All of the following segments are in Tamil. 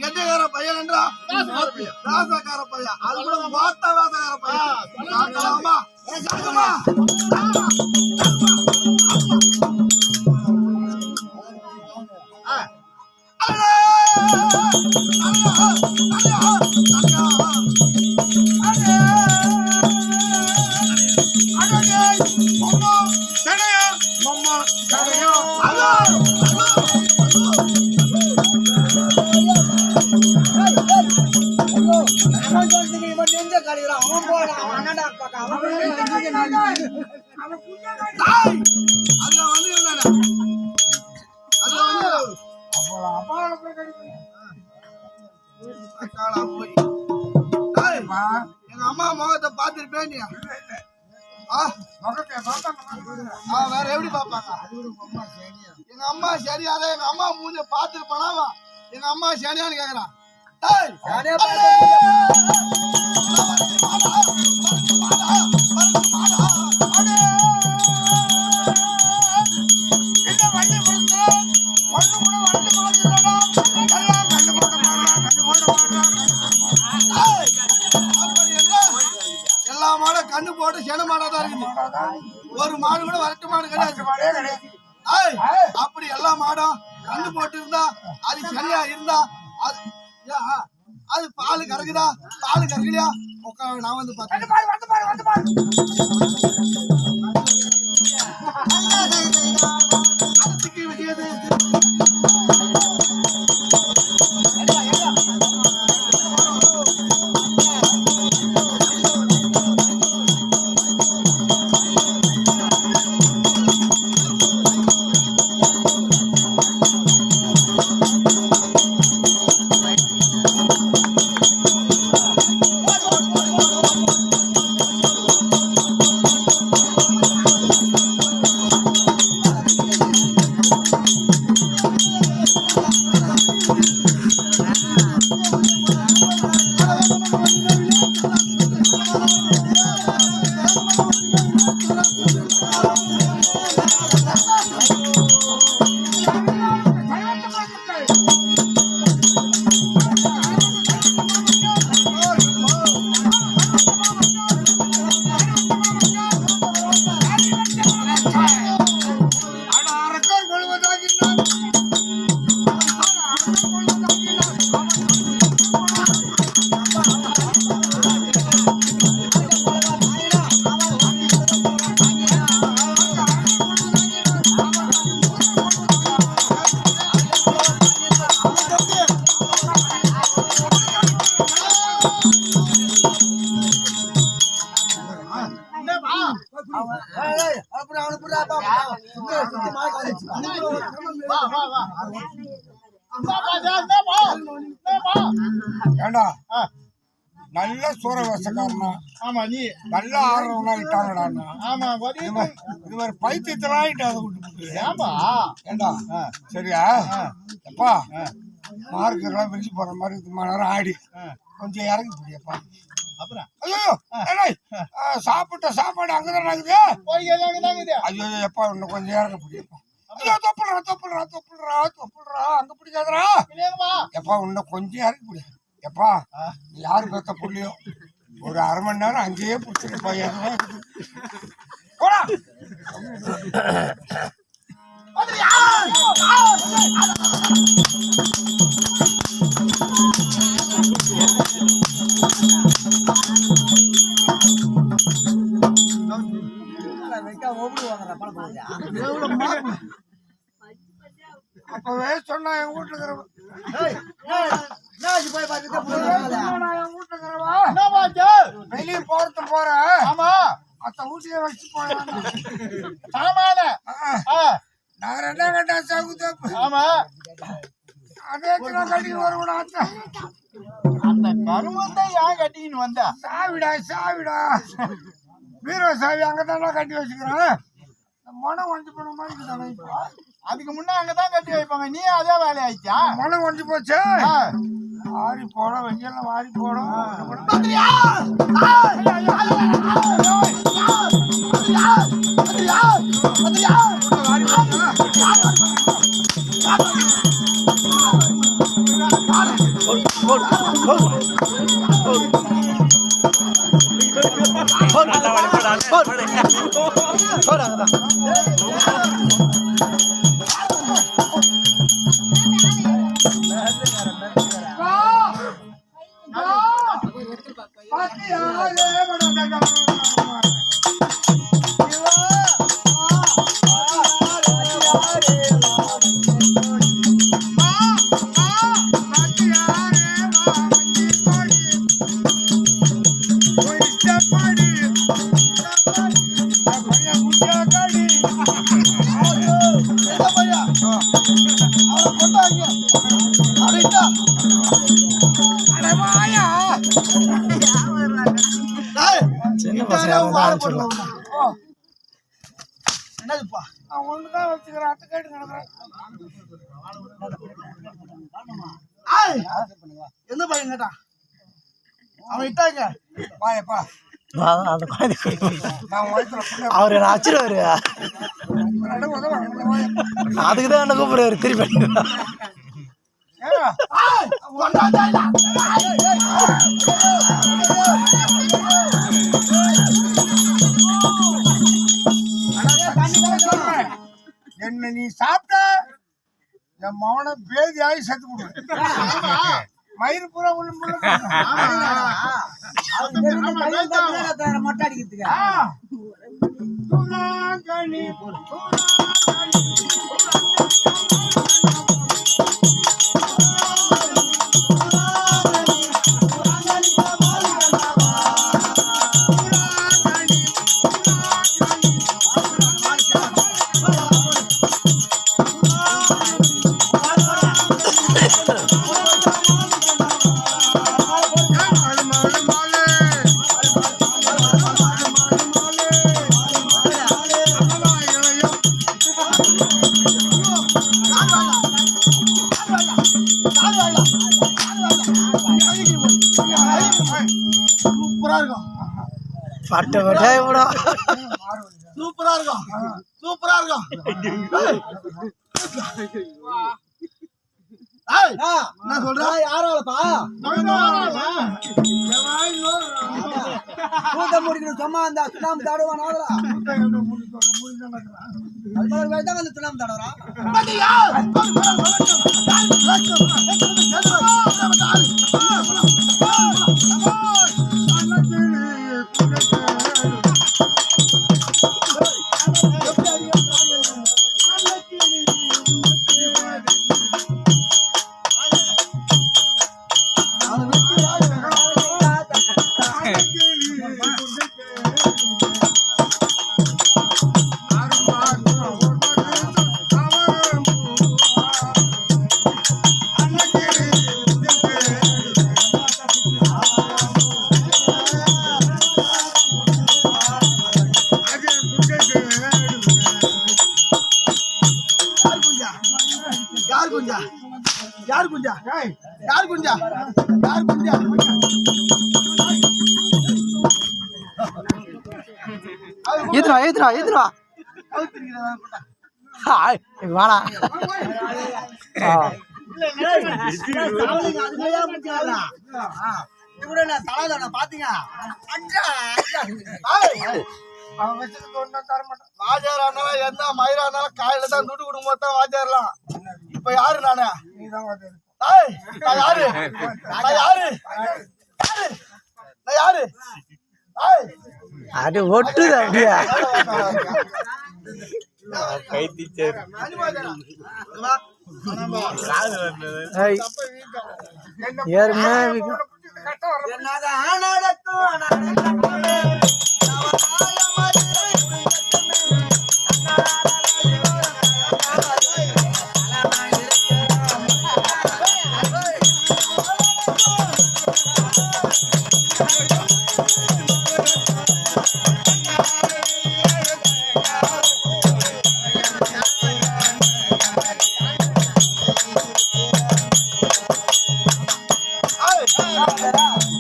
கெட்டிக்கார பையன் என்றா ராசக்கார பையன் அது கூட வார்த்தா வாசகார எங்க அம்மா முகத்தை பார்த்திருப்பேன் வேற எப்படி பாப்பாங்க எங்க அம்மா சரியாத எங்க அம்மா மூஞ்ச பார்த்திருப்பானா எங்க அம்மா சரியான்னு கேக்குறான் எல்லா மாடும் கண்ணு போட்டு சென மாடாதான் இருக்குது ஒரு மாடு கூட வரட்டு மாடு கிடையாது அப்படி எல்லா மாடும் கண்ணு போட்டு இருந்தா அது சரியா இருந்தா அது பால் கறக்குதா பால் கறக்கலையா உட்காந்து நான் வந்து பார்த்தேன் ஏண்டா நல்ல சூரவசக்காரனா? ஆமா, நீ நல்ல ஆர்வம்னா இட்டாங்கடா. ஆமா, இது மாதிரி பைத்தியத்தெல்லாம் இட்டாத விட்டு ஏண்டா சரியா? எப்பா மார்க்கெல்லாம் விரிச்சு போற மாதிரி இது நேரம் ஆடி கொஞ்சம் இறங்கி போடியப்பா. அப்புறம் ஐயோ சாப்பிட்ட சாப்பாடு அங்கதான் இருக்குது. ஐயோ எப்பா இன்னும் கொஞ்சம் இறங்க முடியப்பா. ஐயோ தொப்புடுறா அங்க பிடிக்காதரா எப்பா இன்னும் கொஞ்சம் இறங்கி முடியும். எப்பா நீ யாரு பெத்த புள்ளியோ ஒரு அரை மணி நேரம் அங்கேயே பிடிச்சிருப்பா. போடா அப்பவே சொன்னா என் வீட்டுல வெளியே போறது போற. ஆமா, அத்த ஊட்டிய வச்சு போறேன். நான் என்ன கேட்டா சாகுது. ஆமா, அதே கட்டி வருவா. அந்த கருமத்தை ஏன் கட்டின்னு வந்த? சாவிடா பீரோ சாவி அங்கதானே கட்டி வச்சுக்கிறேன். மனம் ஒஞ்சி போன மாதிரி தானே. இப்போ அதுக்கு முன்ன அங்கதான் கட்டி வைப்பாங்க. நீ அதே வேலை ஆயிடுச்சா? மனம் ஒஞ்சி போச்சு. வாரி போடும் வெஞ்செல்லாம் வாரி போடும். என்னதுப்பா ஒண்ணுதான் வச்சுக்கிறேன். அத்தை கேட்டு கிடக்குறேன். என்ன பையன் கேட்டா அவன் இட்டாங்க பாயப்பா. அவரு என்ன அச்சிருவாரு. அதுக்குதான் என்ன கூப்பிடுறாரு திருப்பி. என்ன நீ சாப்பிட்ட என் மவனை பேதி ஆகி செத்து கொடுங்க. மயிறு பூரா உள்ள மொட்டை அடிக்கிறதுக்கு பட்ட பட்டாய் கூட சூப்பரா இருக்கும். சூப்பரா இருக்கும். என்ன சொல்ற? யாராலப்பா கூட்டம் முடிக்கணும். சும்மா அந்த சுண்ணாம்பு தாடுவான். அந்த சுண்ணாம்பு தாடுறா குஞ்சா யார் குஞ்சா யார் குஞ்சா ஏத்துறா வாடா வாஜாரானாலும் எந்த மயிரானாலும் காயில தான் துட்டு கொடுக்கும் போது தான் வாஜாரலாம். இப்ப யாரு நானு நான் யாரு நான் யாரு அது ஒட்டுது அப்படியா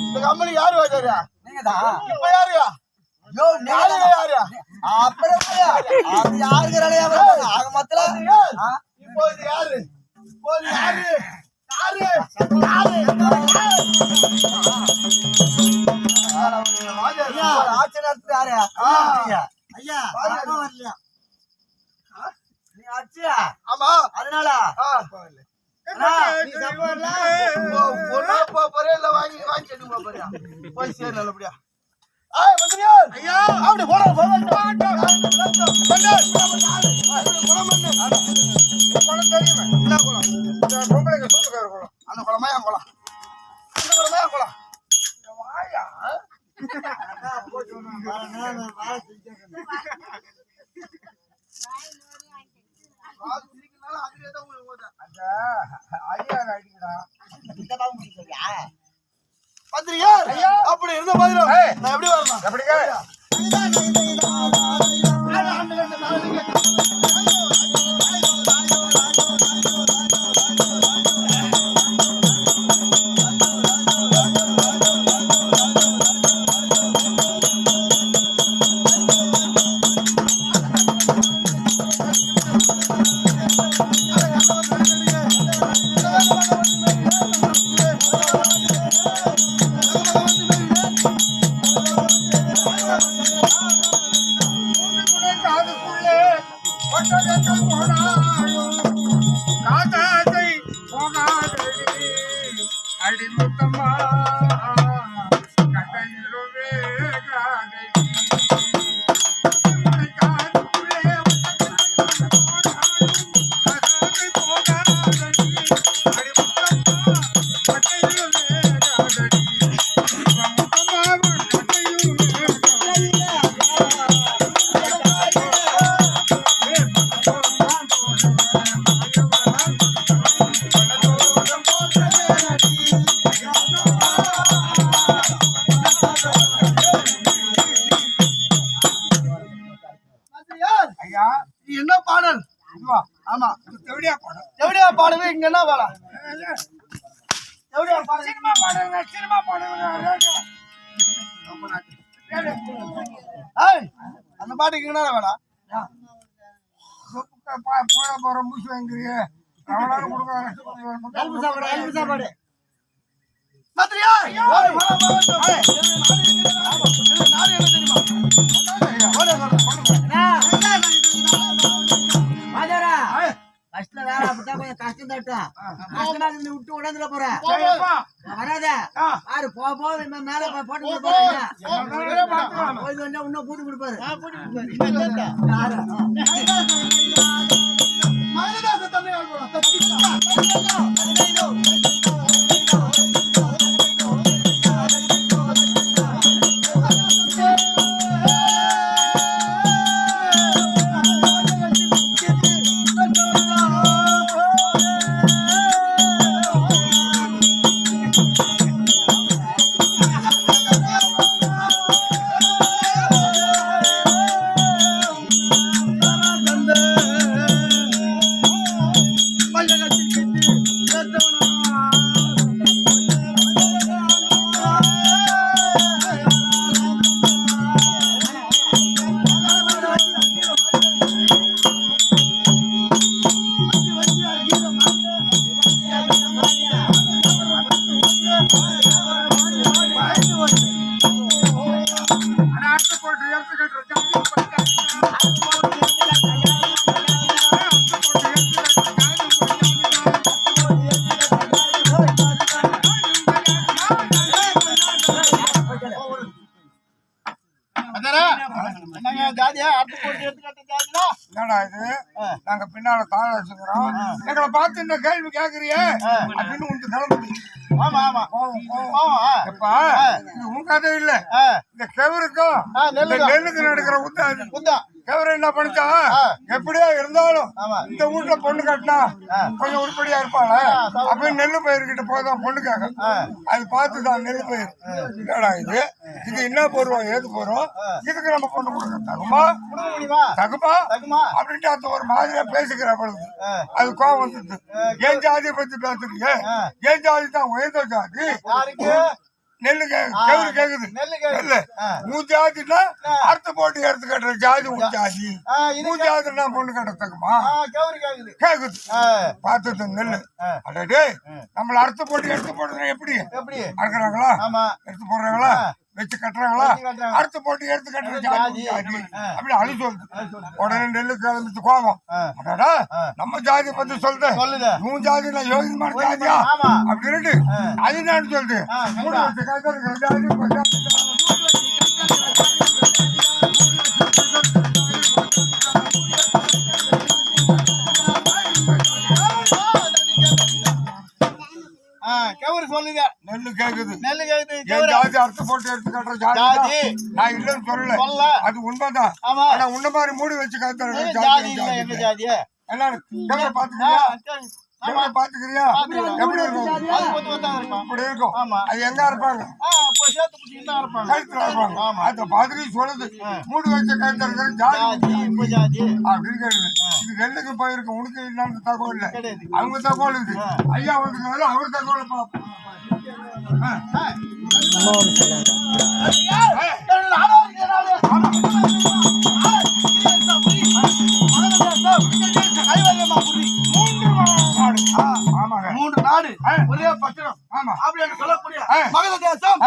இந்த கம்பெனி யாரு வாஜாரியா இப்ப யாருயா இப்போ இது யாரு ஆமா அதனால போறே இல்ல வாங்கி போறியா போய் சேர் நல்லபடியா அப்படி போட அந்த குளமா என் குளம் அந்த குளமா என் குளம் வாயா அப்படி இருந்த பதிலும் நான் எப்படி வரணும் என்ன பாடல் ஆமா செவடியா பாடம் எவடியா பாடவே இங்க என்ன வேலை எவடியா பாடல் சினிமா பாடம் அந்த பாட்டுக்கு என்ன வேலை போற மூச்சு வாங்குறீங்க அவனால கொடுக்க சாப்பாடு மத்திரியா நாடு என்ன தெரியுமா கஷ்டம் தட்டும் விட்டு உடந்துல போற வராத யாரு போ மேல போட்டு இன்னும் கூட்டு கொடுப்பாரு என்னடா இது நாங்க பின்னால தாழ வச்சுக்கிறோம் எங்களை பார்த்து இந்த கேள்வி கேக்குறியே அப்படின்னு உனக்கு கிளம்புது. ஆமா ஆமா எப்பா இது உன் கதை இல்ல, இந்த கெவருக்கும் நெல்லுக்கு நடக்கிற உத்தா கெவரு என்ன பண்ணிச்சா எப்படியா இருந்தாலும் இந்த வீட்டுல பொண்ணு கட்டினா கொஞ்சம் உருப்படியா இருப்பாங்க அப்படின்னு நெல்லு பயிர்கிட்ட போதான் பொண்ணு கேட்க. அது பார்த்துதான் நெல்லு பயிர் என்னடா இது இது என்ன போடுவோம் ஏது போறோம் இதுக்கு நம்ம பொண்ணு கொடுக்க தகுமா தகுமா அப்படின்ட்டு அந்த ஒரு மாதிரியா பேசிக்கிற பொழுது அது கோவம் வந்துட்டு ஏன் ஜாதியை பத்தி பேசுறீங்க, ஏன் ஜாதி தான் உயர்ந்த ஜாதி நெல்லு கெவரு கேக்குது நெல்லு உன் ஜாதினா அறுத்து போட்டு எடுத்து கட்டுற ஜாதி உன் ஜாதி உன் ஜாதினா பொண்ணு கட்டத்தக்குமா கேக்குது பார்த்துட்டு நெல்லு அடே நம்மள அறுத்து போட்டு எடுத்து போடுறா எப்படி அறுக்குறாங்களா எடுத்து போடுறாங்களா வச்சு கட்டுறாங்களா அறுத்து போட்டு எடுத்து கட்டுற ஜாதி அப்படி அது சொல்லுது. உடனே நெல்லு கிளம்பிட்டு கோபம் அடாடா நம்ம ஜாதி பத்தி சொல்லுது உன் ஜாதி நான் யோகிதமான ஜாதியா அப்படின்னு அது நான் சொல்லுது. நெல்லு கேக்குது ஜாதி அறுத்து போட்டு எடுத்து கட்டுற ஜாதி நான் இல்லன்னு சொல்லல, அது உண்மைதான். ஆனா உன்ன மாதிரி மூடி வச்சு கத்துற ஜாதி எல்லாரும் பாத்துக்கிறியா எப்படி இருக்கும் இப்படி இருக்கும். அது எங்க இருப்பாங்க கழுத்துல இருப்பாங்க. அந்த மாதிரி சொல்லுது மூடி வச்ச கழுத்துல ஜாதி அப்படின்னு கேட்டுது. இது நெல்லுக்கு போயிருக்கு உனக்கு என்னன்னு தகவல் இல்ல, அவங்க தகவல் இது. ஐயா வந்து அவர் தகவலை பார்ப்போம். மூன்று நாடு ஒரே பத்திரம் அப்படி சொல்லக்கூடிய மகத தேசம்